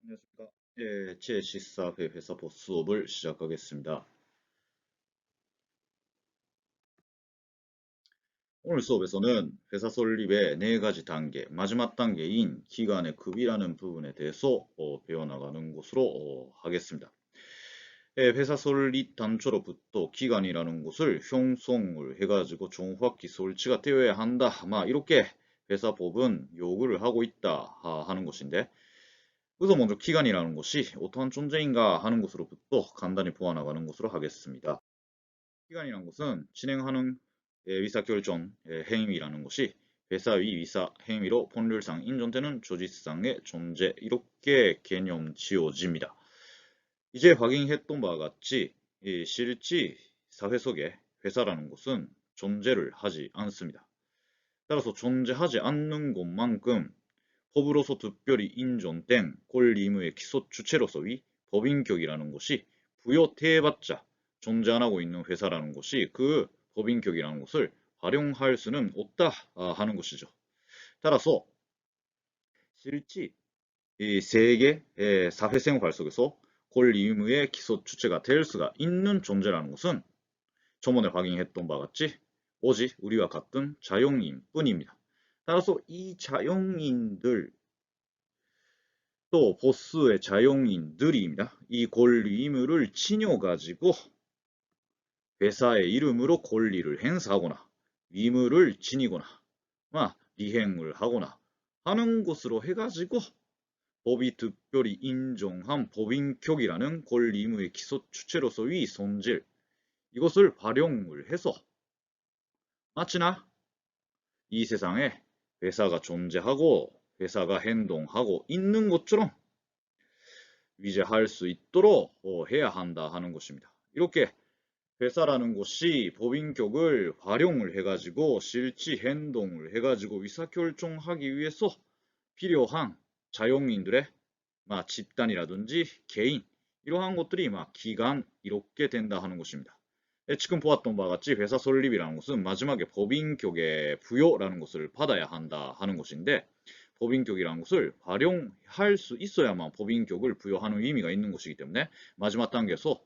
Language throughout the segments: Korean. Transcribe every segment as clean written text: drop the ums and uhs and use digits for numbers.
안녕하십니까. 제14회 회사법 수업을 시작하겠습니다. 오늘 수업에서는 회사 설립의 네 가지 단계, 마지막 단계인 기간의 급이라는 부분에 대해서 배워나가는 것으로 하겠습니다. 회사 설립 단초로부터 기간이라는 것을 형성을 해가지고 정확히 설치가 되어야 한다. 이렇게 회사법은 요구를 하고 있다 하는 것인데, 우선 먼저 기간이라는 것이 어떠한 존재인가 하는 것으로부터 간단히 보아나가는 것으로 하겠습니다. 기간이라는 것은 진행하는 의사결정 행위라는 것이 회사의 의사 행위로 법률상 인정되는 조직상의 존재, 이렇게 개념 지어집니다. 이제 확인했던 바와 같이 실제 사회 속에 회사라는 것은 존재를 하지 않습니다. 따라서 존재하지 않는 것만큼 법으로서 특별히 인정된 권리 의무의 기소 주체로서의 법인격이라는 것이 부여돼봤자 존재 안 하고 있는 회사라는 것이 그 법인격이라는 것을 활용할 수는 없다 하는 것이죠. 따라서 실제 이 세계 사회생활 속에서 권리 의무의 기소 주체가 될 수가 있는 존재라는 것은 저번에 확인했던 바와 같이 오직 우리와 같은 자연인 뿐입니다. 따라서 이 자연인들 또 보스의 자연인들입니다. 이 권리 의무를 지녀가지고 회사의 이름으로 권리를 행사하거나 의무를 지니거나 이행을 하거나 하는 것으로 해가지고 법이 특별히 인정한 법인격이라는 권리 의무의 기소 주체로서의 손질, 이것을 활용을 해서 마치나 이 세상에 회사가 존재하고 회사가 행동하고 있는 것처럼 위재할 수 있도록 해야 한다 하는 것입니다. 이렇게 회사라는 것이 법인격을 활용을 해가지고 실제 행동을 해가지고 의사결정하기 위해서 필요한 자연인들의 집단이라든지 개인, 이러한 것들이 기관, 이렇게 된다 하는 것입니다. 지금 보았던 바와 같이 회사 설립이라는 것은 마지막에 법인격의 부여라는 것을 받아야 한다 하는 것인데, 법인격이라는 것을 활용할 수 있어야만 법인격을 부여하는 의미가 있는 것이기 때문에 마지막 단계에서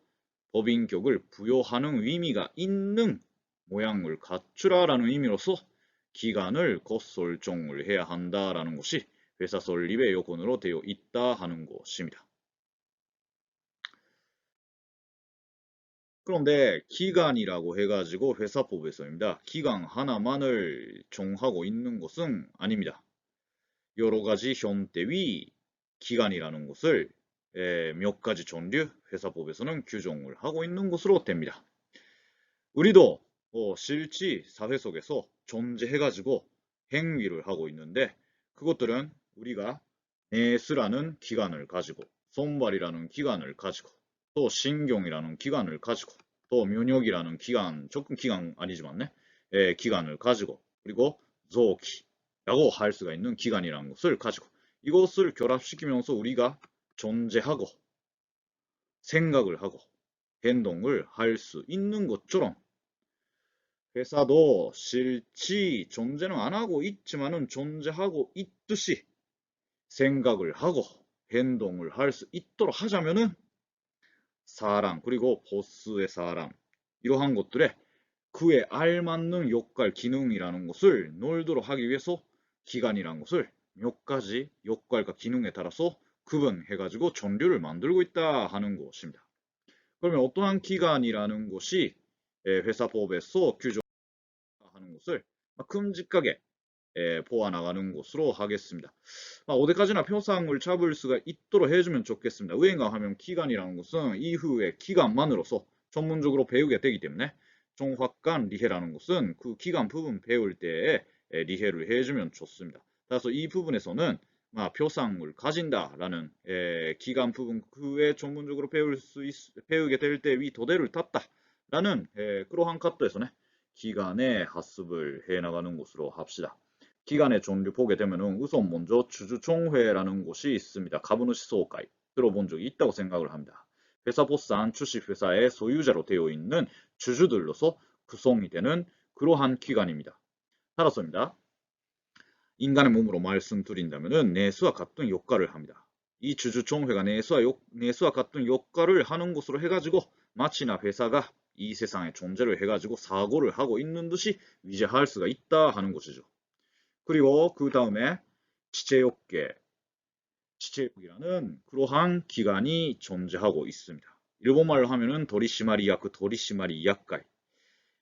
법인격을 부여하는 의미가 있는 모양을 갖추라라는 의미로서 기간을 곧 설정을 해야 한다라는 것이 회사 설립의 요건으로 되어 있다 하는 것입니다. 그런데 기간이라고 해가지고 회사법에서입니다. 기간 하나만을 정하고 있는 것은 아닙니다. 여러 가지 형태의 기간이라는 것을 몇 가지 종류 회사법에서는 규정을 하고 있는 것으로 됩니다. 우리도 실제 사회 속에서 존재해가지고 행위를 하고 있는데, 그것들은 우리가 내수라는 기간을 가지고, 손발이라는 기간을 가지고, 또 신경이라는 기간을 가지고, 또 면역이라는 기간, 조금 기간 아니지만 기간을 가지고, 그리고臓器라고 할 수가 있는 기간이라는 것을 가지고, 이것을 결합시키면서 우리가 존재하고 생각을 하고 행동을 할 수 있는 것처럼 회사도 실제 존재는 안 하고 있지만은 존재하고 있듯이 생각을 하고 행동을 할 수 있도록 하자면은 사람, 그리고 보스의 사람, 이러한 것들에 그에 알맞는 역할, 기능이라는 것을 놀도록 하기 위해서 기간이라는 것을 몇 가지 역할과 기능에 따라서 구분해가지고 종류를 만들고 있다 하는 것입니다. 그러면 어떠한 기간이라는 것이 회사법에서 규정하는 것을 큼직하게 보아나가는 것으로 하겠습니다. 어디까지나 표상을 잡을 수가 있도록 해주면 좋겠습니다. 왜인가 하면 기간이라는 것은 이후의 기간만으로서 전문적으로 배우게 되기 때문에 정확한 리해라는 것은 그 기간 부분 배울 때에 리해를 해주면 좋습니다. 따라서 이 부분에서는 표상을 가진다라는 기간 부분 그에 전문적으로 배우게 될 때 위 도대를 탔다라는 그러한 카드에서는 기간의 학습을 해나가는 것으로 합시다. 기간의 종류 보게 되면은 우선 먼저 주주총회라는 곳이 있습니다.株主 総会 들어본 적이 있다고 생각을 합니다. 회사 보상 주식회사의 소유자로 되어 있는 주주들로서 구성이 되는 그러한 기관입니다. 따라서입니다. 인간의 몸으로 말씀드린다면은 내수와 같은 역할을 합니다. 이 주주총회가 내수와 같은 역할을 하는 것으로 해가지고 마치나 회사가 이 세상에 존재를 해가지고 사고를 하고 있는 듯이 위재할 수가 있다 하는 것이죠. 그리고 그 다음에 지체욕계, 지체욕이라는 그러한 기관이 존재하고 있습니다. 일본말로 하면은 도리시마리야크, 도리시마리야카이.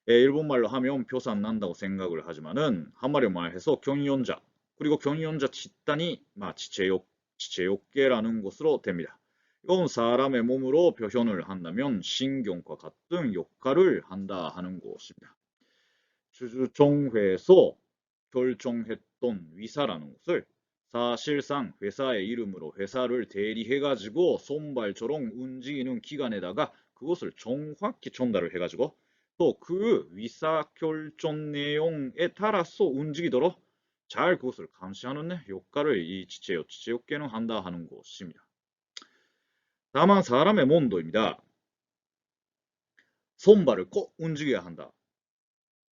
일본말로 하면 표시 안 난다고 생각을 하지만은 한마디로 말해서 경영자 그리고 경영자 집단이 지체욕계라는 것으로 됩니다. 이건 사람의 몸으로 표현을 한다면 신경과 같은 역할을 한다 하는 것입니다. 주주총회에서 결정했던 위사라는 것을 사실상 회사의 이름으로 회사를 대리해가지고 손발처럼 움직이는 기관에다가 그것을 정확히 전달을 해가지고 또 그 위사 결정 내용에 따라서 움직이도록 잘 그것을 감시하는 역할을 이 지체욕계는 한다 하는 것입니다. 다만 사람의 몸도입니다. 손발을 꼭 움직여야 한다.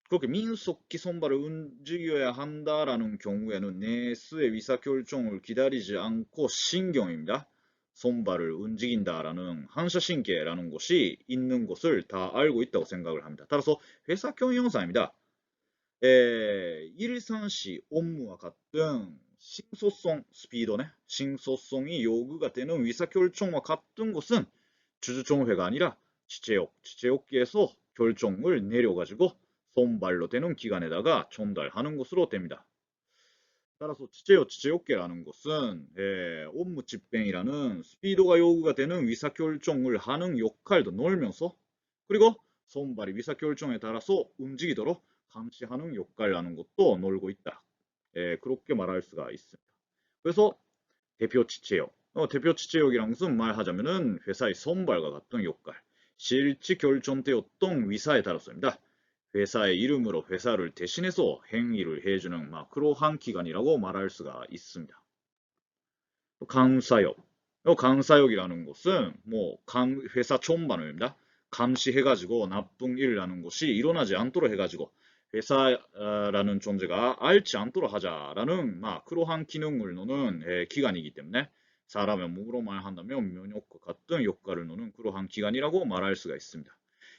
그렇게 민속히 손발을 움직여야 한다라는 경우에는 내수의 위사결정을 기다리지 않고 신경입니다. 손발을 움직인다라는 한사신계라는 것이 있는 것을 다 알고 있다고 생각을 합니다. 따라서 회사 경영사입니다. 일상시 업무와 같은 신소성 스피드네, 신소성이 요구가 되는 위사결정과 같은 것은 주주총회가 아니라 지체욕계에서 결정을 내려가지고 손발로 되는 기관에다가 전달하는 것으로 됩니다. 따라서 지체욕계라는 것은 업무 집행이라는 스피드가 요구가 되는 위사결정을 하는 역할도 놀면서 그리고 손발이 위사결정에 따라서 움직이도록 감시하는 역할이라는 것도 놀고 있다. 그렇게 말할 수가 있습니다. 그래서 대표 지체욕. 대표 지체욕이란 것은 말하자면은 회사의 손발과 같은 역할, 실제 결정되었던 위사에 따라서입니다. 회사의 이름으로 회사를 대신해서 행위를 해주는 그러한 기관이라고 말할 수가 있습니다. 감사역. 감사역이라는 것은 회사 총반입니다. 감시해가지고 나쁜 일이라는 것이 일어나지 않도록 해가지고 회사라는 존재가 앓지 않도록 하자라는 그러한 기능을 노는 기관이기 때문에 사람의 몸으로 말한다면 면역과 같은 역할을 노는 그러한 기관이라고 말할 수가 있습니다.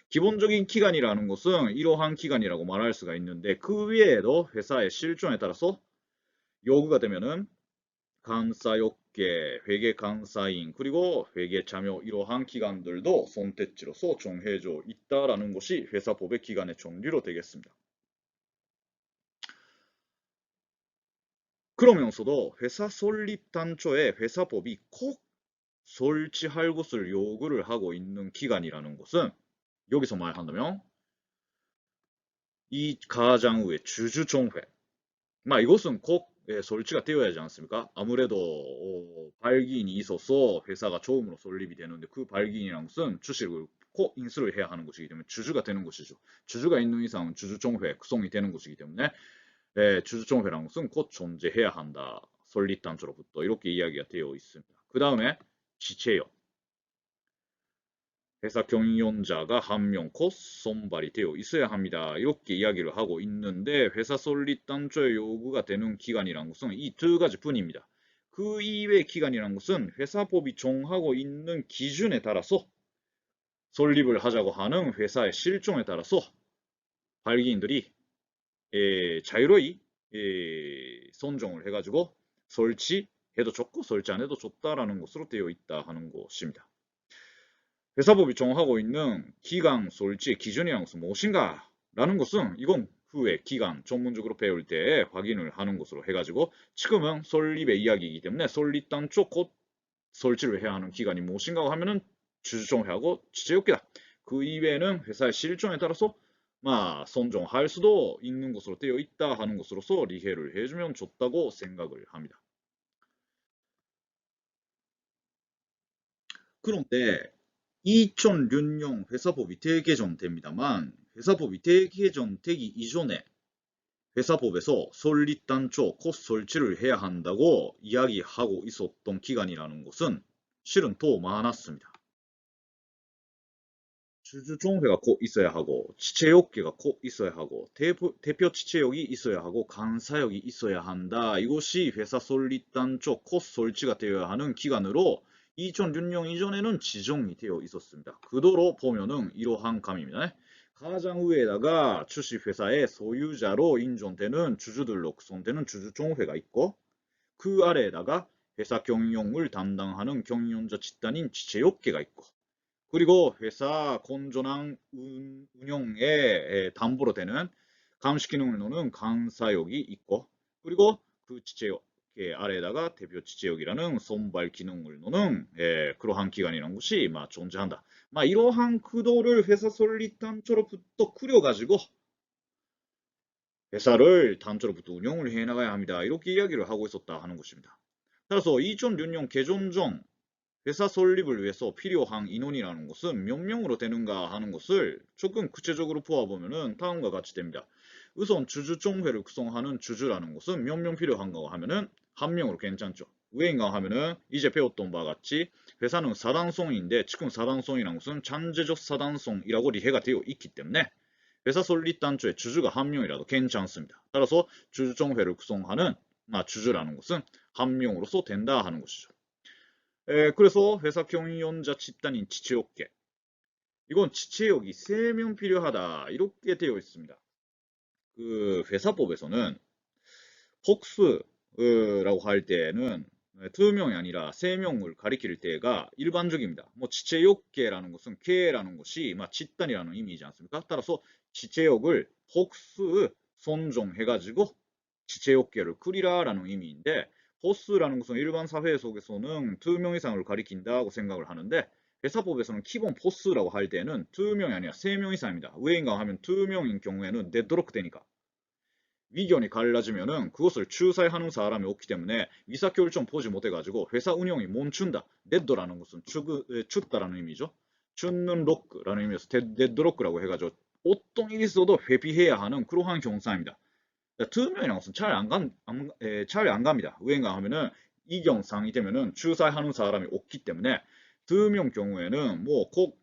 기본적인 기관이라는 것은 이러한 기관이라고 말할 수가 있는데 그 외에도 회사의 실정에 따라서 요구가 되면은 감사역계, 회계감사인, 그리고 회계참여 이러한 기관들도 선택지로서 정해져 있다라는 것이 회사법의 기관의 종류로 되겠습니다. 그러면서도 회사 설립 단초에 회사법이 꼭 설치할 것을 요구를 하고 있는 기관이라는 것은 여기서 말한다면 이 가장의 주주총회 이것은 꼭 설치가 되어야 하지 않습니까? 아무래도 발기인이 있어서 회사가 처음으로 설립이 되는데 그 발기인이란 것은 주식을 꼭 인수를 해야 하는 것이기 때문에 주주가 되는 것이죠. 주주가 있는 이상은 주주총회 구성이 되는 것이기 때문에 주주총회란 것은 곧 존재해야 한다. 설립단초로부터 이렇게 이야기가 되어 있습니다. 그 다음에 지체역. 회사 경영자가 한 명 곧 선발이 되어 있어야 합니다. 이렇게 이야기를 하고 있는데 회사 설립 단초에 요구가 되는 기간이란 것은 이 두 가지 뿐입니다. 그 이외의 기간이란 것은 회사법이 정하고 있는 기준에 따라서 설립을 하자고 하는 회사의 실정에 따라서 발기인들이 자유로이 선정을 해가지고 설치해도 좋고 설치 안 해도 좋다라는 것으로 되어 있다 하는 것입니다. 회사법이 정하고 있는 기간 설치의 기준이란 것은 무엇인가? 라는 것은 이건 후에 기간 전문적으로 배울 때 확인을 하는 것으로 해가지고 지금은 설립의 이야기이기 때문에 설립 단초 곧 설치를 해야 하는 기간이 무엇인가 하면은 주주총회하고 지체역계다. 그 이외에는 회사의 실정에 따라서 선정할 수도 있는 것으로 되어 있다 하는 것으로서 이해를 해주면 좋다고 생각을 합니다. 그런데 2006년 회사법이 대개정됩니다만 회사법이 대개정되기 이전에 회사법에서 설립단초 곧 설치를 해야 한다고 이야기하고 있었던 기간이라는 것은 실은 더 많았습니다. 주주총회가 꼭 있어야 하고 지체역계가 꼭 있어야 하고 대표 지체역이 있어야 하고 간사역이 있어야 한다. 이것이 회사 설립단초 곧 설치가 되어야 하는 기간으로 2006년 이전에는 지정이 되어 있었습니다. 그도로 보면은 이러한 감입니다. 가장 위에다가 주식회사의 소유자로 인정되는 주주들로 구성되는 주주총회가 있고 그 아래에다가 회사 경영을 담당하는 경영자 집단인 지체역계가 있고 그리고 회사 건전한 운영에 담보로 되는 감시 기능을 놓는 감사역이 있고 그리고 그 지체역 아래에다가 대표 지체역이라는 선발 기능을 놓는 그러한 기관이라는 것이 존재한다. 이러한 구도를 회사 설립 단초로부터 꾸려가지고 회사를 단초로부터 운영을 해나가야 합니다. 이렇게 이야기를 하고 있었다 하는 것입니다. 따라서 2006년 개정 전 회사 설립을 위해서 필요한 인원이라는 것은 몇 명으로 되는가 하는 것을 조금 구체적으로 보아보면 다음과 같이 됩니다. 우선 주주총회를 구성하는 주주라는 것은 몇 명 필요한가 하면은 한 명으로 괜찮죠. 왜인가 하면은 이제 배웠던 바와 같이 회사는 사단성인데 지금 사단성이라는 것은 잠재적 사단성이라고 이해가 되어 있기 때문에 회사 설립 단초에 주주가 한 명이라도 괜찮습니다. 따라서 주주총회를 구성하는 주주라는 것은 한 명으로서 된다 하는 것이죠. 그래서 회사 경영자 집단인 지체역계 이건 지체역이 3명 필요하다 이렇게 되어 있습니다. 그 회사법에서는 폭스라고 할 때는 2명이 아니라 3명을 가리킬 때가 일반적입니다. 지체역계라는 것은 계라는 것이 집단이라는 의미이지 않습니까? 따라서 지체역을 폭스 선정해가지고 지체역계를 꾸리라라는 의미인데 보스라는 것은 일반 사회 속에서는 2명 이상을 가리킨다고 생각을 하는데 회사법에서는 기본 보스라고 할 때는 2명이 아니라 3명 이상입니다. 왜인가 하면 2명인 경우에는 네트워크 되니까 위견이 갈라지면은 그것을 추사하는 사람이 없기 때문에 의사결정 보지 못해가지고 회사 운영이 멈춘다. 네더라는 것은 춥다라는 의미죠. 춥는 로크라는 의미에서 네드로크라고 해가지고 어떤 일이 있어도 회피해야 하는 그러한 경사입니다. 투명이라는 것은 잘 안 갑니다. 왜인가 하면은 이경상이 되면은 추사하는 사람이 없기 때문에 투명 경우에는 꼭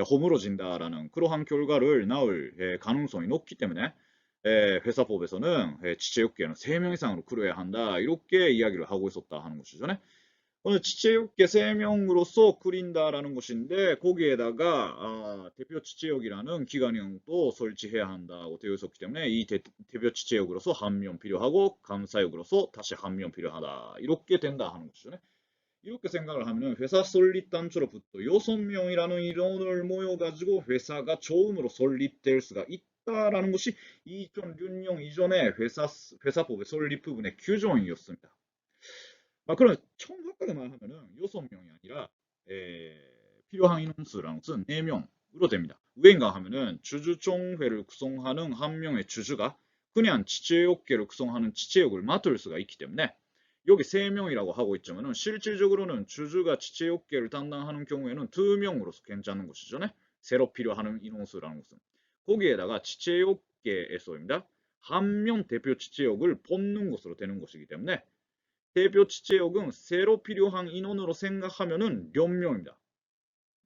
허물어진다라는 그러한 결과를 낳을 가능성이 높기 때문에 회사법에서는 지체역계는 3명 이상으로 꾸려야 한다 이렇게 이야기를 하고 있었다 하는 것이죠. 오늘 지체역계 3명으로서 꾸린다라는 것인데 거기에다가 대표 지체역이라는 기관형도 설치해야 한다고 되어 있었기 때문에 이 대표 지체역으로서 한 명 필요하고 감사역으로서 다시 한 명 필요하다 이렇게 된다 하는 것이죠. 이렇게 생각을 하면 회사 설립 단초로부터 6명이라는 인원을 모여가지고 회사가 처음으로 설립될 수가 있다라는 것이 2006년 이전에 회사법의 설립 부분의 규정이었습니다. 그럼 정확하게 말하면은 6명이 아니라 필요한 인원수라는 것은 4명으로 됩니다. 왜인가 하면은 주주총회를 구성하는 한 명의 주주가 그냥 지체역계를 구성하는 지체역을 맡을 수가 있기 때문에 여기 3명이라고 하고 있지만은 실질적으로는 주주가 지체역계를 담당하는 경우에는 2명으로서 괜찮은 것이죠. 새로 필요한 인원수라는 것은 거기에다가 지체역계에서입니다. 한 명 대표 지체역을 뽑는 것으로 되는 것이기 때문에 대표 지체역은 새로 필요한 인원으로 생각하면은 몇 명입니다.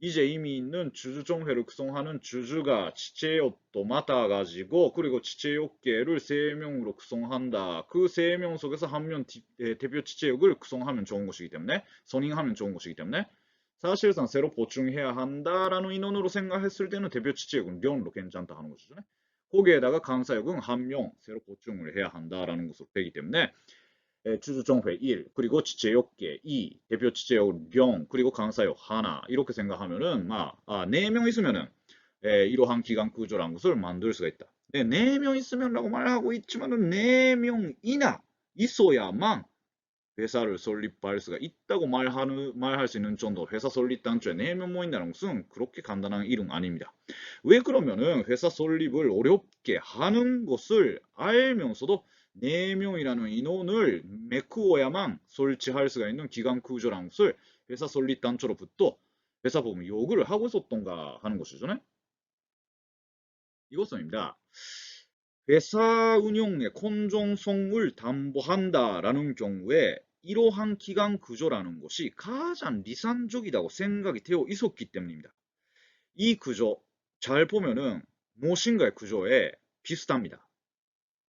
이제 이미 있는 주주총회를 구성하는 주주가 지체역도 맡아가지고 그리고 지체역계를 3명으로 구성한다. 그 3명 속에서 한 명 대표 지체역을 구성하면 좋은 것이기 때문에 선임하면 좋은 것이기 때문에 사실상 새로 보충해야 한다라는 인원으로 생각했을 때는 대표 지체역은 명으로 괜찮다 하는 것이죠. 거기에다가 감사역은 한 명 새로 보충을 해야 한다라는 것으로 되기 때문에 주주총회 1, 그리고 지체역계 2, 대표 지체역 0, 그리고 강사역 하나 이렇게 생각하면은 4명 있으면은 이러한 기관 구조라는 것을 만들 수가 있다. 4명 있으면라고 말하고 있지만은 4명이나 있어야만 회사를 설립할 수가 있다고 말할 수 있는 정도 회사 설립 단초에 4명 모인다는 것은 그렇게 간단한 일은 아닙니다. 왜 그러면은 회사 설립을 어렵게 하는 것을 알면서도 4명이라는 인원을 메꾸어야만 설치할 수가 있는 기관 구조라는 것을 회사 설립 단초로부터 회사법은 요구를 하고 있었던가 하는 것이죠. 이것은입니다. 회사 운영의 건전성을 담보한다라는 경우에 이러한 기관 구조라는 것이 가장 리산적이라고 생각이 되어 있었기 때문입니다. 이 구조, 잘 보면은 무엇인가의 구조에 비슷합니다.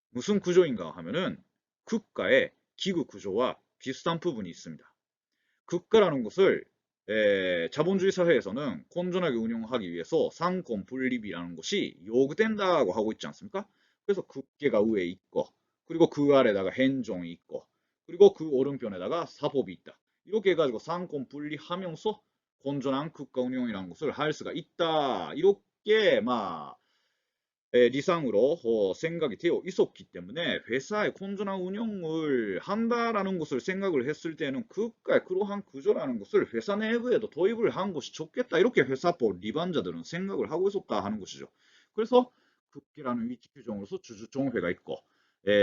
무슨 구조인가 하면은 국가의 기구 구조와 비슷한 부분이 있습니다. 국가라는 것을 자본주의 사회에서는 건전하게 운영하기 위해서 상권 분립이라는 것이 요구된다고 하고 있지 않습니까? 그래서 국계가 위에 있고, 그리고 그 아래다가 행정이 있고, 그리고 그 오른편에다가 사법이 있다. 이렇게 해가지고 상권 분리하면서 건전한 국가 운영이라는 것을 할 수가 있다. 이렇게 리상으로 생각이 되어 있었기 때문에 회사의 건전한 운영을 한다라는 것을 생각을 했을 때는 국가의 그러한 구조라는 것을 회사 내부에도 도입을 한 것이 좋겠다. 이렇게 회사법 리반자들은 생각을 하고 있었다 하는 것이죠. 그래서 국기라는 위치 규정으로서 주주총회가 있고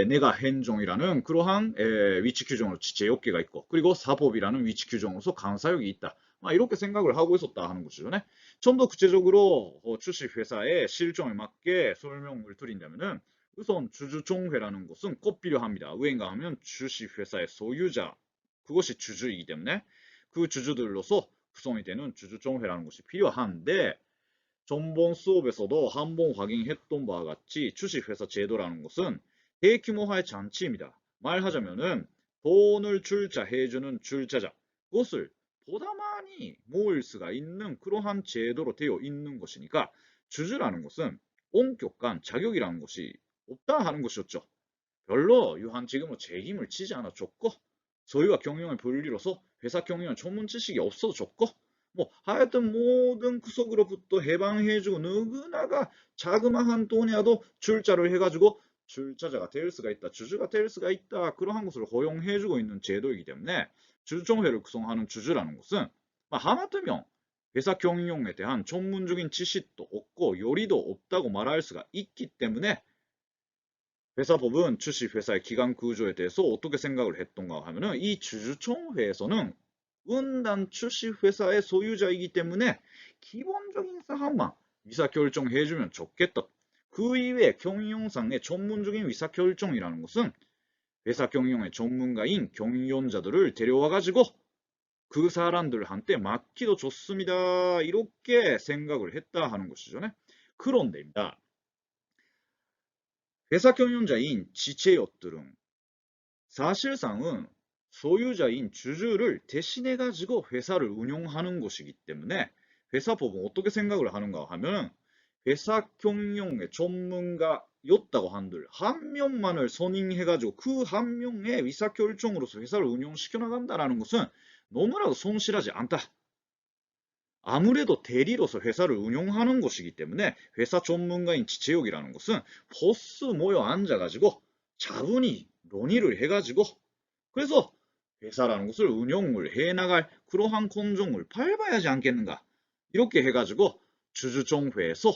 내가 행정이라는 그러한 위치 규정으로 지체역계가 있고 그리고 사법이라는 위치 규정으로서 감사역이 있다. 이렇게 생각을 하고 있었다 하는 것이죠. 네? 좀 더 구체적으로 주식회사의 실정에 맞게 설명을 드린다면은 우선 주주총회라는 것은 꼭 필요합니다. 왜인가 하면 주식회사의 소유자, 그것이 주주이기 때문에 그 주주들로서 구성이 되는 주주총회라는 것이 필요한데 전번 수업에서도 한번 확인했던 바와 같이 주식회사 제도라는 것은 대규모화의 잔치입니다. 말하자면은 돈을 출자해주는 출자자, 그것을 보다 많이 모을 수가 있는 그러한 제도로 되어 있는 것이니까 주주라는 것은 엄격한 자격이라는 것이 없다 하는 것이었죠. 별로 유한지금으로 책임을 지지 않아줬고 소유와 경영을 분리로서 회사 경영은 전문 지식이 없어졌고 하여튼 모든 구석으로부터 해방해주고 누구나가 자그마한 돈이라도 출자를 해가지고 출자자가 될 수가 있다, 주주가 될 수가 있다, 그러한 것을 허용해주고 있는 제도이기 때문에 주주총회를 구성하는 주주라는 것은 하마터면 회사 경영에 대한 전문적인 지식도 없고 요리도 없다고 말할 수가 있기 때문에 회사법은 주식회사의 기관 구조에 대해서 어떻게 생각을 했던가 하면은 이 주주총회에서는 은단 주식회사의 소유자이기 때문에 기본적인 사항만 의사결정해주면 좋겠다. 그 이외에 경영상의 전문적인 의사결정이라는 것은 회사 경영의 전문가인 경영자들을 데려와가지고 그 사람들한테 맡기도 좋습니다. 이렇게 생각을 했다 하는 것이죠. 네? 그런데입니다. 회사 경영자인 지체업들은 사실상은 소유자인 주주를 대신해 가지고 회사를 운영하는 것이기 때문에 회사법은 어떻게 생각을 하는가 하면 회사 경영의 전문가였다고 한들 한 명만을 선임해 가지고 그 한 명의 의사결정으로서 회사를 운영시켜 나간다는 것은 너무나도 성실하지 않다. 아무래도 대리로서 회사를 운영하는 것이기 때문에 회사 전문가인 지체역이라는 것은 보스 모여 앉아가지고 차분히 논의를 해가지고 그래서 회사라는 것을 운영을 해나갈 그러한 공정을 밟아야지 않겠는가. 이렇게 해가지고 주주총회에서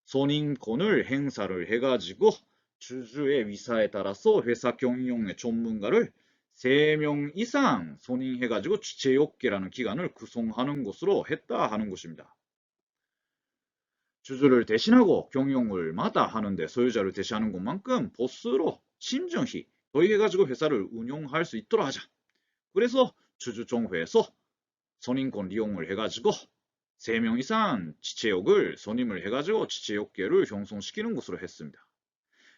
선임권을 행사를 해가지고 주주의 의사에 따라서 회사 경영의 전문가를 3명 이상 선임해가지고 주체업계라는 기관을 구성하는 것으로 했다 하는 것입니다. 주주를 대신하고 경영을 맡아 하는데 소유자를 대신하는 것만큼 보스로 심정히 더해가지고 회사를 운영할 수 있도록 하자. 그래서 주주총회에서 선임권 이용을 해가지고 3명 이상 지체역을 선임을 해가지고 지체역계를 형성시키는 것으로 했습니다.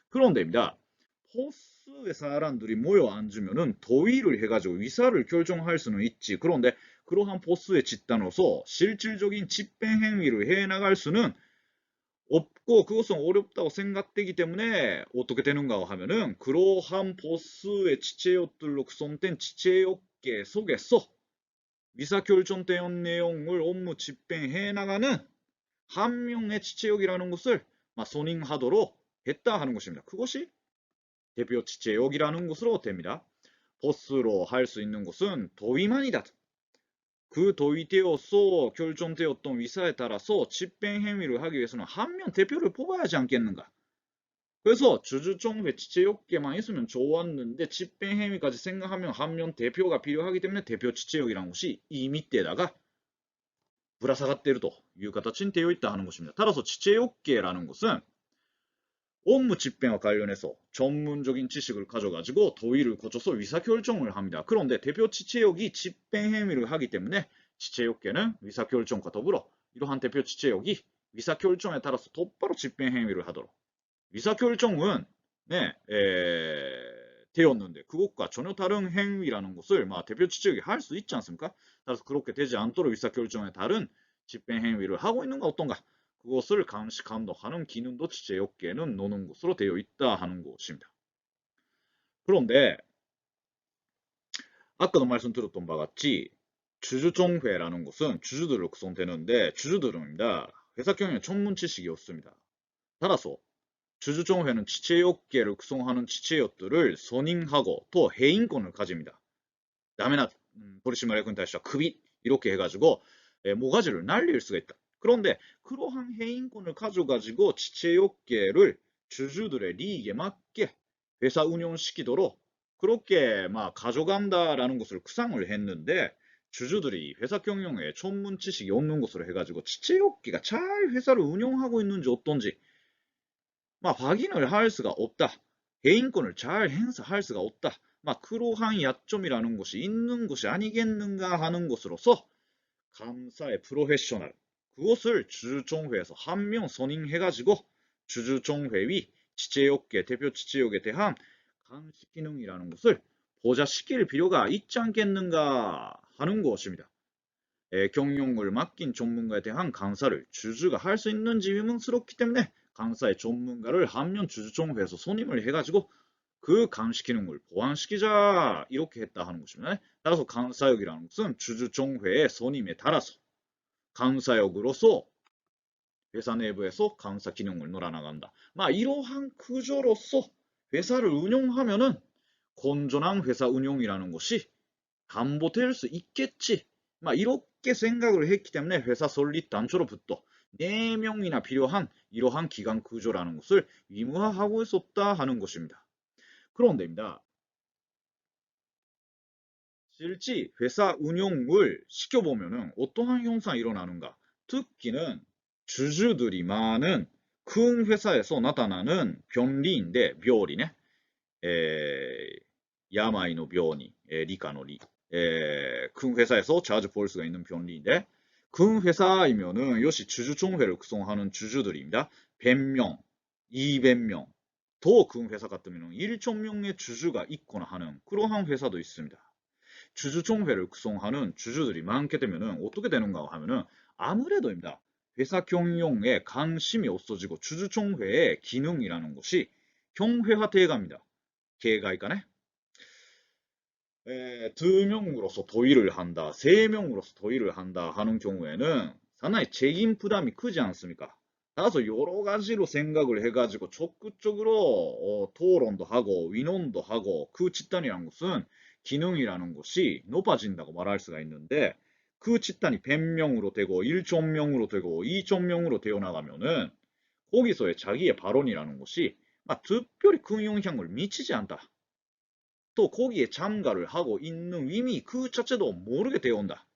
그런데입니다. 보스의 사람들이 모여 앉으면은 도의를 해가지고 의사를 결정할 수는 있지. 그런데 그러한 보스의 집단으로서 실질적인 집행 행위를 해 나갈 수는 없고 그것은 어렵다고 생각되기 때문에 어떻게 되는가 하면은 그러한 보스의 지체역들로 구성된 지체역계 속에서 의사결정된 내용을 업무 집행해 나가는 한 명의 지체역이라는 것을 선임하도록 했다 하는 것입니다. 그것이 대표 지체역이라는 것으로 됩니다. 보스로 할 수 있는 것은 도의만이다. 그 도의되어서 결정되었던 의사에 따라서 집행 행위를 하기 위해서는 한 명 대표를 뽑아야 하지 않겠는가. 그래서 주주총회 지체역계만 있으면 좋았는데 집행 행위까지 생각하면 한 명 대표가 필요하기 때문에 대표 지체역이라는 것이 이 밑에다가 불화사가때르도いう形に 되어 있다 하는 것입니다. 따라서 지체역계라는 것은 업무 집행과 관련해서 전문적인 지식을 가져가지고 도의를 거쳐서 의사결정을 합니다. 그런데 대표 지체역이 집행 행위를 하기 때문에 지체역계는 의사결정과 더불어 이러한 대표 지체역이 위사결정에 따라서 똑바로 집행행위를 하도록. 위사결정은 네, 되었는데 그것과 전혀 다른 행위라는 것을 대표 취지역이 할 수 있지 않습니까? 따라서 그렇게 되지 않도록 위사결정에 다른 집행행위를 하고 있는가 어떤가 그것을 감시 감독하는 기능도 취재업계에는 노는 것으로 되어 있다 하는 것입니다. 그런데 아까도 말씀드렸던 바와 같이 주주총회라는 것은 주주들을 구성되는데 주주들입니다. 회사 경영에 전문 지식이 없습니다. 따라서 주주총회는 지체업계를 구성하는 지체업들을 선임하고 또 해임권을 가집니다. 남해나 보리시마레군 다시와 급이 이렇게 해가지고 모가지를 날릴 수가 있다. 그런데 그러한 해임권을 가져가지고 지체업계를 주주들의利益에 맞게 회사 운영시키도록 그렇게 가져간다라는 것을 구상을 했는데 주주들이 회사 경영에 전문 지식이 없는 것으로 해가지고 지체업계가 잘 회사를 운영하고 있는지 어떤지 확인을 할 수가 없다. 개인권을 잘 행사할 수가 없다. 그러한 약점이라는 것이 있는 것이 아니겠는가 하는 것으로서 감사의 프로페셔널 그것을 주주총회에서 한 명 선임해가지고 주주총회의 지체업계 대표 지체역에 대한 감시 기능이라는 것을 보좌시킬 필요가 있지 않겠는가 하는 것입니다. 경영을 맡긴 전문가에 대한 감사를 주주가 할 수 있는지 의문스럽기 때문에 감사의 전문가를 한 명 주주총회에서 선임을 해가지고 그 감시 기능을 보완시키자 이렇게 했다 하는 것입니다. 따라서 감사역이라는 것은 주주총회의 선임에 따라서 감사역으로서 회사 내부에서 감사 기능을 놀아나간다. 이러한 구조로서 회사를 운영하면은 건전한 회사 운영이라는 것이 담보될 수 있겠지. 이렇게 생각을 했기 때문에 회사 설립 단초로부터 4명이나 필요한 이러한 기관 구조라는 것을 의무화하고 있었다 하는 것입니다. 그런데입니다. 실제 회사 운영을 시켜보면 어떠한 현상이 일어나는가? 특히는 주주들이 많은 큰 회사에서 나타나는 변리인데, 묘리네. 야마이노 묘니, 리카노 리. 큰 회사에서 자주 볼 수가 있는 변리인데, 큰 회사이면은 역시 주주총회를 구성하는 주주들입니다. 100명, 200명, 더 큰 회사 같으면 1,000명의 주주가 있거나 하는 그러한 회사도 있습니다. 주주총회를 구성하는 주주들이 많게 되면은 어떻게 되는가 하면은 아무래도입니다. 회사 경영에 관심이 없어지고 주주총회의 기능이라는 것이 경회화되어 갑니다. 계가이까네? 2명으로서 도의를 한다, 3명으로서 도의를 한다 하는 경우에는 상당히 책임 부담이 크지 않습니까? 따라서 여러 가지로 생각을 해가지고 적극적으로 토론도 하고 위논도 하고 그 집단이라는 것은 기능이라는 것이 높아진다고 말할 수가 있는데 그 집단이 100명으로 되고 1,000명으로 되고 2,000명으로 되어 나가면은 거기서의 자기의 발언이라는 것이 특별히 큰 영향을 미치지 않다. 또 거기에 참가를 하고 있는 의미 그 자체도 모르게 되어 온다.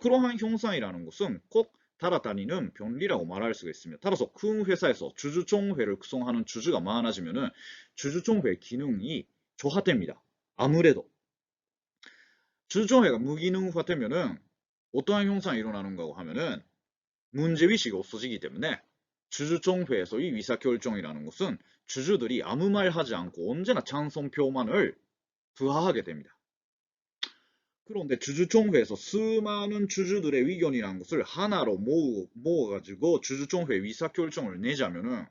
그러한 형상이라는 것은 꼭 따라다니는 변리라고 말할 수가 있습니다. 따라서 큰 회사에서 주주총회를 구성하는 주주가 많아지면은 주주총회 기능이 저하됩니다. 아무래도 주주총회가 무기능화되면은 어떠한 형상이 일어나는가 하면은 문제의식이 없어지기 때문에 주주총회에서의 의사결정이라는 것은 주주들이 아무 말 하지 않고 언제나 찬성표만을 부하하게 됩니다. 그런데 주주총회에서 수많은 주주들의 의견이라는 것을 하나로 모아가지고 주주총회 의사결정을 내자면은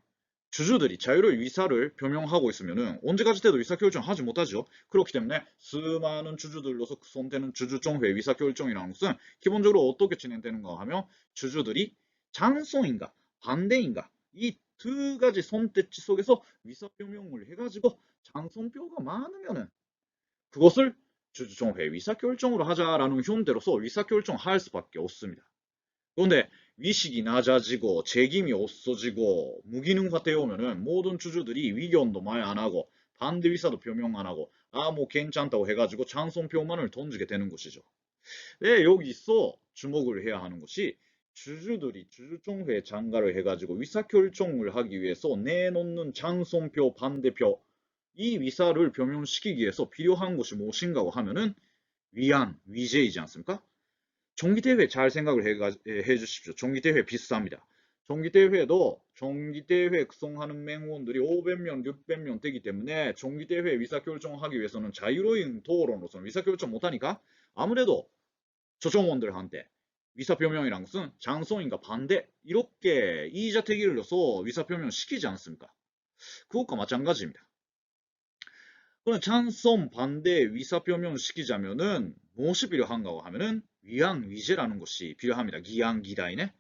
주주들이 자유로운 의사를 표명하고 있으면은 언제까지 돼도 의사결정 하지 못하죠. 그렇기 때문에 수많은 주주들로서 구성되는 주주총회 의사결정이라는 것은 기본적으로 어떻게 진행되는가 하면 주주들이 찬성인가 반대인가 이 두 가지 선택지 속에서 의사표명을 해가지고 찬성표가 많으면은 그것을 주주총회 의사결정으로 하자라는 현대로서 의사결정할 수밖에 없습니다. 그런데 위식이 낮아지고 책임이 없어지고 무기능화되어 오면은 모든 주주들이 의견도 말 안 하고 반대 의사도 표명 안 하고 뭐 괜찮다고 해가지고 찬성표만을 던지게 되는 것이죠. 네, 여기서 주목을 해야 하는 것이 주주들이 주주총회에 참가를 해가지고 의사결정을 하기 위해서 내놓는 찬성표 반대표 이 의사를 표명시키기 위해서 필요한 것이 무엇인가 하면은 위안, 위제이지 않습니까? 정기대회 잘 생각을 해 주십시오. 정기대회 비슷합니다. 정기대회도 정기대회 구성하는 맹원들이 500명, 600명 되기 때문에 정기대회 의사결정하기 위해서는 자유로운 토론으로서는 의사결정 못하니까 아무래도 조정원들한테 의사표명이란 것은 장소인가 반대 이렇게 이의자택일을 넣어서 의사표명 시키지 않습니까? 그것과 마찬가지입니다. 그럼 찬성 반대 의사표명 시키자면은 무엇이 필요한가 하면은 위안 위제라는 것이 필요합니다. 기양 기다이네.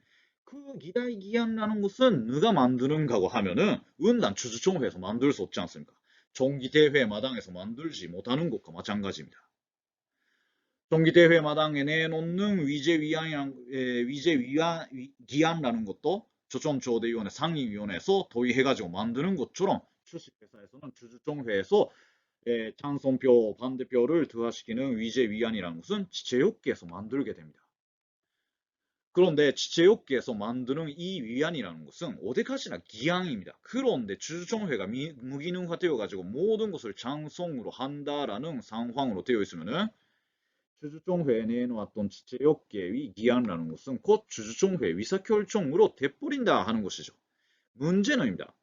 그 기다이 기양이라는 것은 누가 만드는가고 하면은 은단 주주총회에서 만들 수 없지 않습니까? 정기대회 마당에서 만들지 못하는 것과 마찬가지입니다. 정기대회 마당에 내놓는 기안이라는 것도 조정조대위원회 상임위원회에서 도의해가지고 만드는 것처럼 주식회사에서는 주주총회에서 찬성표, 반대표를 더하시키는 위제위안이라는 것은 지체육계에서 만들게 됩니다. 그런데 지체육계에서 만드는 이 위안이라는 것은 어디까지나 기양입니다. 그런데 주주총회가 무기능화되어가지고 모든 것을 찬성으로 한다라는 상황으로 되어 있으면은 주주총회에 내놓았던 지체육계의 기한이라는 것은 곧 주주총회 의사결정으로 돼버린다 하는 것이죠. 문제는입니다.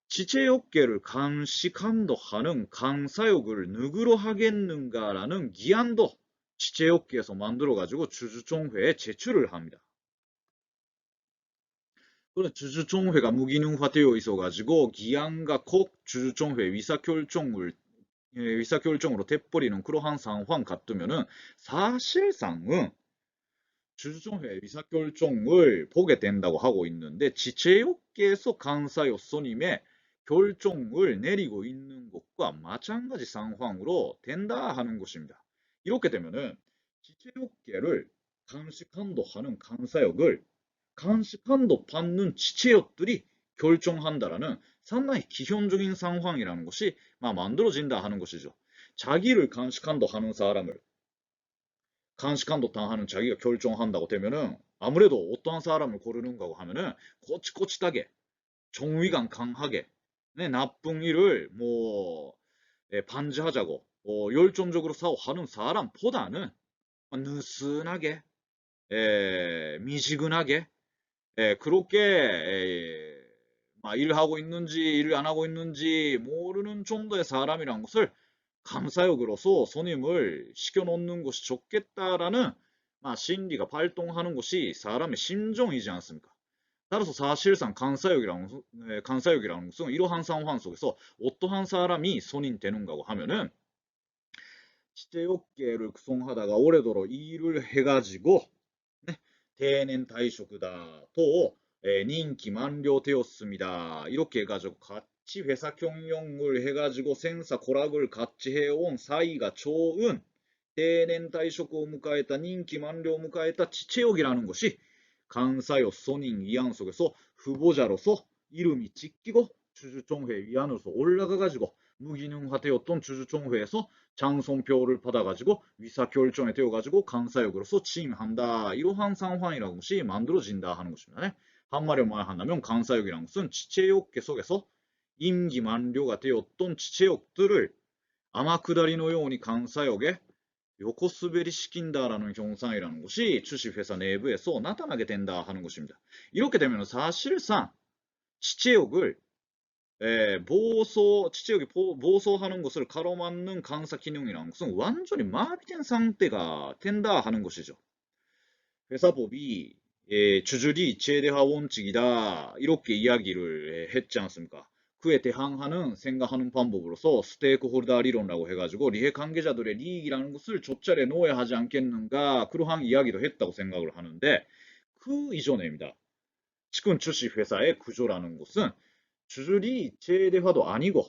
지체육계를 감시감도 하는 강사역을 누구로 하겠는가라는 기한도 지체육계에서 만들어가지고 주주총회에 제출을 합니다. 그런 주주총회가 무기능화되어 있어가지고 기한과 꼭 주주총회 의사결정으로 돼버리는 그러한 상황 같으면은 사실상은 주주총회 의사결정을 보게 된다고 하고 있는데 지체육계에서 간사요소님의 결정을 내리고 있는 것과 마찬가지 상황으로 된다 하는 것입니다. 이렇게 되면은 지체육계를 감식한도 하는 간사역을 감식한도 받는 지체역들이 결정한다라는 상당히 기현적인 상황이라는 것이 만들어진다 하는 것이죠. 자기를 감식한도 하는 사람을 간식한도 당하는 자기가 결정한다고 되면은 아무래도 어떠한 사람을 고르는가고 하면은 꼬치꼬치하게 정의감 강하게 나쁜 일을 반지하자고 열정적으로 하는 사람보다는 느슨하게 미지근하게 그렇게 일을 하고 있는지 일을 안 하고 있는지 모르는 정도의 사람이란 것을 감사역으로서 손님을 시켜놓는 것이 좋겠다라는 심리가 발동하는 것이 사람의 심정이지 않습니까? 따라서 사실상 간사역이라는 것은 이러한 상황 속에서 어떠한 사람이 선임되는가고 하면은 지체역계를 구성하다가 오래도록 일을 해가지고定年退職だ또任期 만료되었습니다. 이렇게 해가지고 같이 회사 경영을 해가지고 생사 고락을 같이 해온 사이가 좋은定年退職を迎えた任期 만료を迎えた지체역이라는 것이 간사요 선임 위안 속에서 후보자로서 이름이 찍히고 주주총회 위안으로서 올라가가지고 무기능화되었던 주주총회에서 장송표를 받아가지고 의사결정이 되어가지고 간사역으로서 취임한다. 이러한 상황이라는 것이 만들어진다 하는 것입니다. 한마디로 말한다면 간사역이라는 것은 지체역 속에서 임기 만료가 되었던 지체역들을 아마그다리의ように 간사역에 요코스베리 시킨다라는 경상이라는 것이 주식회사 내부에서 나타나게 된다 하는 것입니다. 이렇게 되면 사실상 지체역을 지체역이 보소하는 것을 가로막는 강사 기능이라는 것은 완전히 마비된 상태가 된다 하는 것이죠. 회사법이 주주리 최대화 원칙이다 이렇게 이야기를 했지 않습니까? 그에 대항하는 생각하는 방법으로서 스테이크홀더理論라고 해가지고 리해 관계자들의利益이라는 것을 돗자리에 놓아야 하지 않겠는가 그러한 이야기도 했다고 생각을 하는데 그 이전에입니다. 지금 주식회사의 구조라는 것은 주주리 최대화도 아니고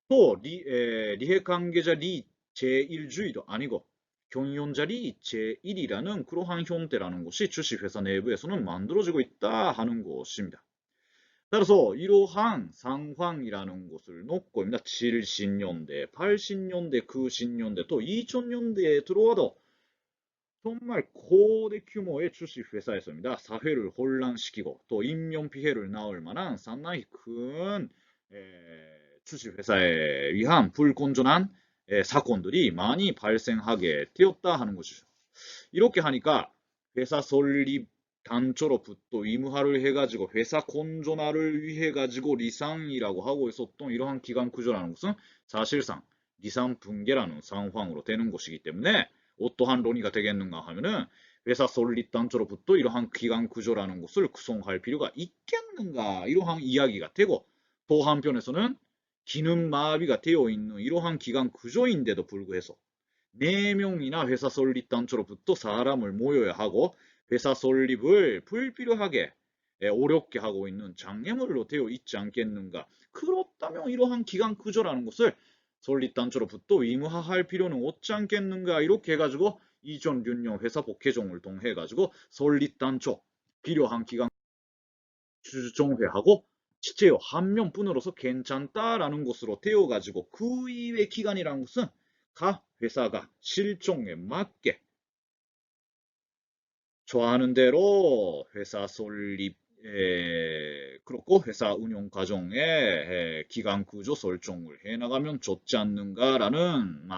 또 리해 관계자 리 제1주의도 아니고 경영자리 제1이라는 그러한 형태라는 것이 주식회사 내부에서는 만들어지고 있다 하는 것입니다. 따라서 이러한 상황이라는 것을 놓고 70년대, 80년대, 90년대 또 2000년대에 들어와도 정말 고대 규모의 주식회사였습니다. 사회를 혼란시키고 또 인명피해를 낳을 만한 상당히 큰 주식회사에 의한 불건전한 사건들이 많이 발생하게 되었다 하는 것이죠. 이렇게 하니까 회사 설립 단초로부터 의무화를 해가지고 회사 건전화를 위해 가지고 리상이라고 하고 있었던 이러한 기간 구조라는 것은 사실상 리상 붕괴라는 상황으로 되는 것이기 때문에 어떠한 논의가 되겠는가 하면은 회사 설립 단초로부터 이러한 기간 구조라는 것을 구성할 필요가 있겠는가 이러한 이야기가 되고 또 한편에서는 기능 마비가 되어 있는 이러한 기간 구조인데도 불구해서 4명이나 회사 설립 단초로부터 사람을 모여야 하고 회사 설립을 불필요하게 어렵게 하고 있는 장애물로 되어 있지 않겠는가. 그렇다면 이러한 기간 구조라는 것을 설립 단초로부터 의무화할 필요는 없지 않겠는가. 이렇게 해가지고 이전 윤영 회사 복회종을 통해 가지고 설립 단초 필요한 기간 주종회하고 실제로 한 명뿐으로서 괜찮다라는 것으로 되어 가지고 그 이외의 기간이라는 것은 각 회사가 실종에 맞게 좋아하는 대로 회사 설립 그렇고 회사 운영 과정에 기간 구조 설정을 해나가면 좋지 않는가라는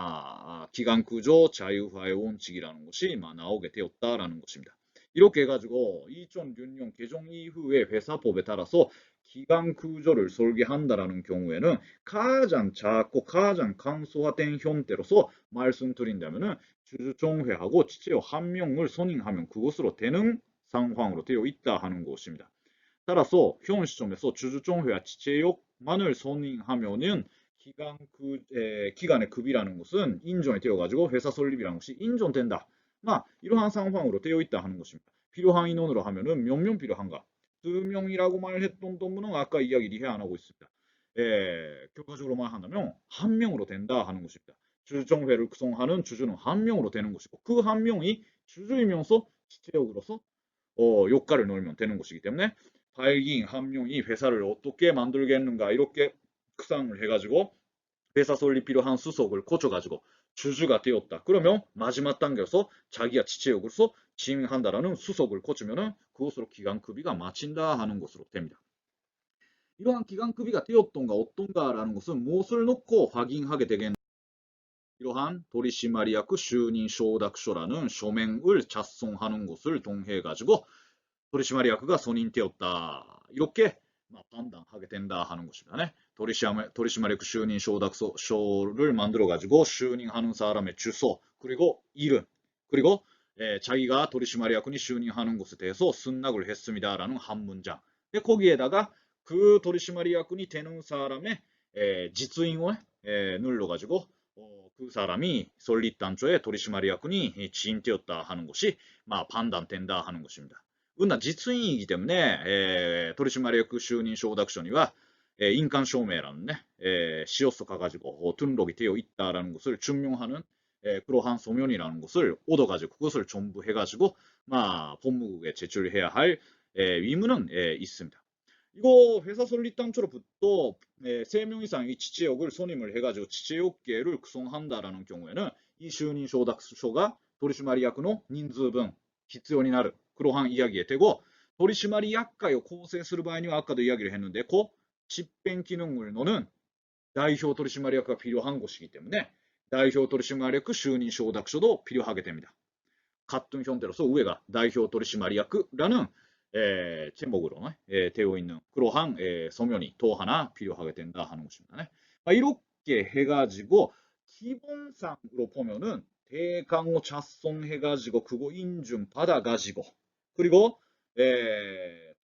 기간 구조 자유화의 원칙이라는 것이 나오게 되었다라는 것입니다. 이렇게 해가지고 2006년 개정 이후에 회사법에 따라서 기간 구조를 설계한다라는 경우에는 가장 작고 가장 간소화된 형태로서 말씀드린다면은 주주총회하고 지체요 한 명을 선임하면 그것으로 되는 상황으로 되어 있다 하는 것입니다. 따라서 현 시점에서 주주총회와 지체역만을 선임하면은 기간의 급이라는 것은 인정이 되어가지고 회사 설립이라는 것이 인정된다. 이러한 상황으로 되어 있다 하는 것입니다. 필요한 인원으로 하면은 몇 명 필요한가? 2명이라고 말했던 동문은 아까 이야기를 해 안 하고 있습니다. 결과적으로 말한다면 한 명으로 된다 하는 것입니다. 주주총회를 구성하는 주주는 한 명으로 되는 것이고 그 한 명이 주주이면서 지체역으로서 효과를 넣으면 되는 것이기 때문에 발기인 한 명이 회사를 어떻게 만들겠는가 이렇게 구상을 해가지고 회사 설립 필요한 수속을 거쳐가지고 주주가 되었다. 그러면 마지막 단계에서 자기가 지체역으로서 지명한다라는 수속을 거치면은 그것으로 기간급위가 마친다 하는 것으로 됩니다. 이러한 기간급위가 되었던가 어떤가라는 것은 무엇을 놓고 확인하게 되겠는가? 이러한 도리시마리아크就任 承諾書라는書面을 작성하는 것을 통해 가지고 도리시마리아크가 선임되었다. 이렇게 판단하게 된다 하는 것입니다. 네? 도리시마리아크就任 承諾書를 만들어 가지고就任하는 사람의 주소 그리고 이름 그리고 자기가 도리시마리아크니就任하는 것에 대해서 승낙을 했습니다라는 한 문장. 거기에다가 그 도리시마리아크니 되는 사람의実印を 눌러 가지고 그 사람이 설립 단초의 도리시마리아크니 지임되었다 하는 것이 판단된다 하는 것입니다. 実印이기 때문에 도리시마리아크就任承諾書には印鑑証明欄ね、시옷도 가가지고 등록이 되어 있다라는 것을 증명하는 그러한 소면이라는 것을 얻어가지고 그것을 전부 해가지고 법무국에 제출해야 할 의무는 있습니다. 이거 회사 설립 당초로부터 3명 이상의 지체역을 선임을 해가지고 지체역계를 구성한다라는 경우에는 이就任承諾書が取締役の人数分必要になる 그러한 이야기에 되고 도리시마리 약가요構成する場合には 아까도 이야기를 했는데 그 집행 기능을 넣는代表 도리시마리약가 필요한 것이기 때문에代表 도리시마리약就任承諾書도 필요하게 됩니다. 같은 형태로서 위에가代表 도리시마리약라는 제목으로 되어 있는 그러한 서면이 또 하나 필요하게 된다 하는 것입니다. 네. 이렇게 해가지고 기본상으로 보면은 대강호 작성해가지고 그거 인증 받아가지고 그리고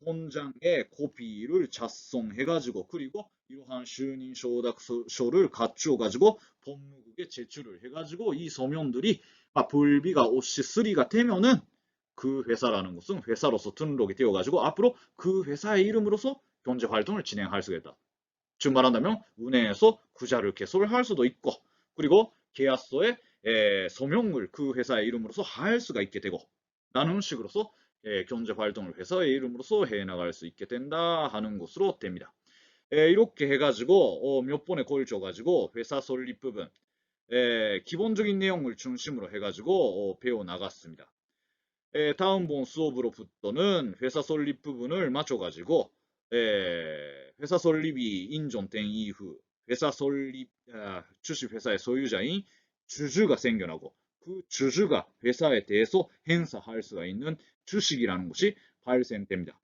본장에 코피를 작성해가지고 그리고 이러한就任 承諾書를 갖추어가지고 법무국에 제출을 해가지고 이 서면들이 불비가 없이 수리가 되면은 그 회사라는 것은 회사로서 등록이 되어가지고 앞으로 그 회사의 이름으로서 경제 활동을 진행할 수가 있다. 즉 말한다면 은행에서 구자를 개설할 수도 있고 그리고 계약서에 서명을 그 회사의 이름으로서 할 수가 있게 되고 라는 식으로서 경제 활동을 회사의 이름으로서 해나갈 수 있게 된다 하는 것으로 됩니다. 이렇게 해가지고 몇 번에 걸쳐가지고 회사 설립 부분 기본적인 내용을 중심으로 해가지고 배워 나갔습니다. 다음 번 수업으로부터는 회사 설립 부분을 맞춰가지고 회사 설립이 인정된 이후 회사 설립 주식회사의 소유자인 주주가 생겨나고 그 주주가 회사에 대해서 행사할 수가 있는 주식이라는 것이 발생됩니다.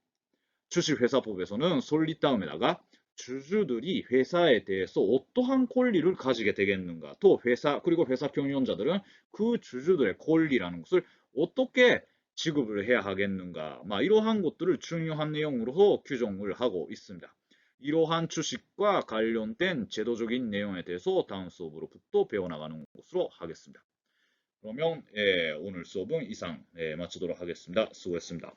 주식회사법에서는 설립 다음에다가 주주들이 회사에 대해서 어떠한 권리를 가지게 되겠는가, 또 회사 그리고 회사 경영자들은 그 주주들의 권리라는 것을 어떻게 지급을 해야 하겠는가, 이러한 것들을 중요한 내용으로 규정을 하고 있습니다. 이러한 주식과 관련된 제도적인 내용에 대해서 다음 수업으로부터 배워나가는 것으로 하겠습니다. 그러면 오늘 수업은 이상 마치도록 하겠습니다. 수고했습니다.